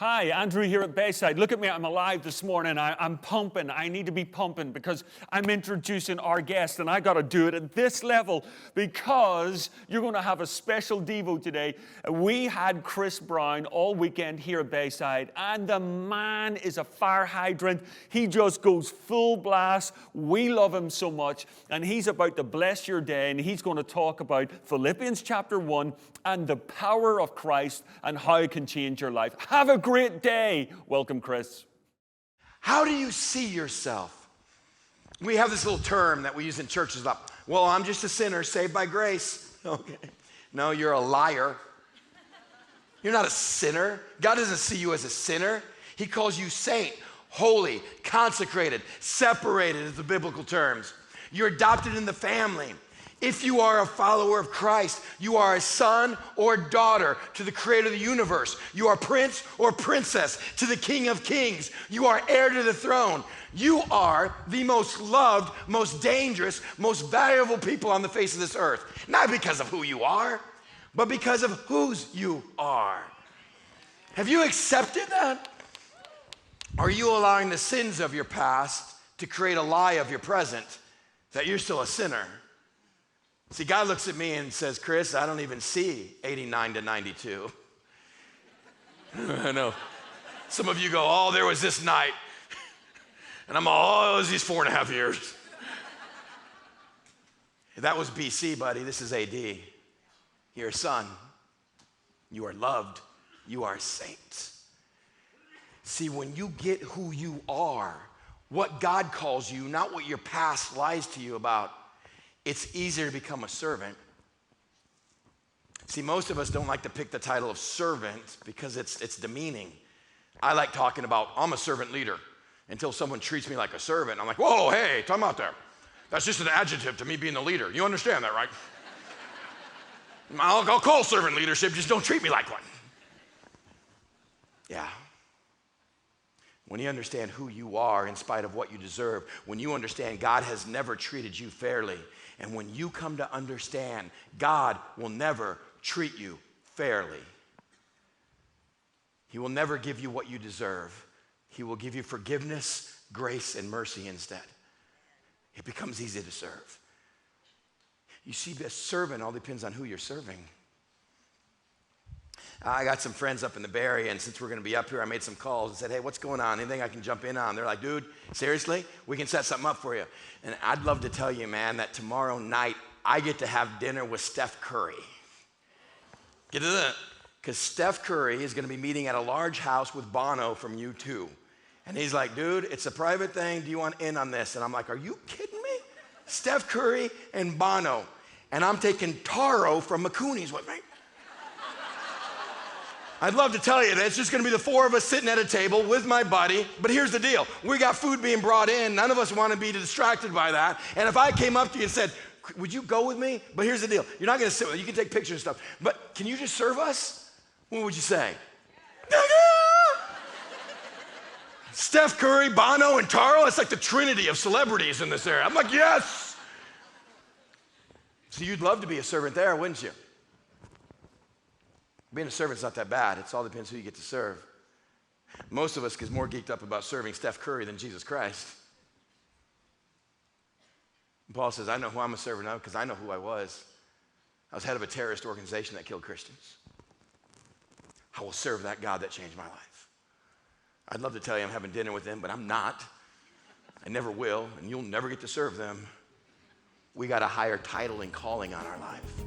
Hi, Andrew here at Bayside. Look at me, I'm alive this morning. I'm pumping. I need to be pumping because I'm introducing our guest, and I got to do it at this level because you're going to have a special Devo today. We had Chris Brown all weekend here at Bayside, and the man is a fire hydrant. He just goes full blast. We love him so much, and he's about to bless your day, and he's going to talk about Philippians chapter 1 and the power of Christ and how it can change your life. Have a great day. Welcome, Chris. How do you see yourself? We have this little term that we use in churches like, well, I'm just a sinner saved by grace. Okay. No, you're a liar. You're not a sinner. God doesn't see you as a sinner. He calls you saint, holy, consecrated, separated is the biblical terms. You're adopted in the family. If you are a follower of Christ, you are a son or daughter to the creator of the universe. You are prince or princess to the King of Kings. You are heir to the throne. You are the most loved, most dangerous, most valuable people on the face of this earth. Not because of who you are, but because of whose you are. Have you accepted that? Are you allowing the sins of your past to create a lie of your present that you're still a sinner? See, God looks at me and says, Chris, I don't even see 89 to 92. I know. Some of you go, oh, there was this night. And I'm all, oh, it was these 4.5 years. That was BC, buddy. This is AD. You're a son. You are loved. You are a saint. See, when you get who you are, what God calls you, not what your past lies to you about, it's easier to become a servant. See, most of us don't like to pick the title of servant because it's demeaning. I like talking about, I'm a servant leader, until someone treats me like a servant. I'm like, whoa, hey, time out there. That's just an adjective to me being the leader. You understand that, right? I'll call servant leadership, just don't treat me like one. Yeah. When you understand who you are in spite of what you deserve, when you understand God has never treated you fairly, and when you come to understand God will never treat you fairly. He will never give you what you deserve. He will give you forgiveness, grace, and mercy instead. It becomes easy to serve. You see, a servant all depends on who you're serving. I got some friends up in the Bay Area, and since we're going to be up here, I made some calls and said, hey, what's going on? Anything I can jump in on? They're like, dude, seriously? We can set something up for you. And I'd love to tell you, man, that tomorrow night, I get to have dinner with Steph Curry. Get to that? Because Steph Curry is going to be meeting at a large house with Bono from U2. And he's like, dude, it's a private thing. Do you want in on this? And I'm like, are you kidding me? Steph Curry and Bono. And I'm taking Taro from McCooney's with me. I'd love to tell you that it's just gonna be the four of us sitting at a table with my buddy, but here's the deal. We got food being brought in. None of us wanna be distracted by that. And if I came up to you and said, would you go with me? But here's the deal. You're not gonna sit with us. You can take pictures and stuff, but can you just serve us? What would you say? Steph Curry, Bono, and Taro, it's like the trinity of celebrities in this area. I'm like, yes. So you'd love to be a servant there, wouldn't you? Being a servant's not that bad. It all depends who you get to serve. Most of us get more geeked up about serving Steph Curry than Jesus Christ. And Paul says, I know who I'm a servant of because I know who I was. I was head of a terrorist organization that killed Christians. I will serve that God that changed my life. I'd love to tell you I'm having dinner with them, but I'm not. I never will, and you'll never get to serve them. We got a higher title and calling on our life.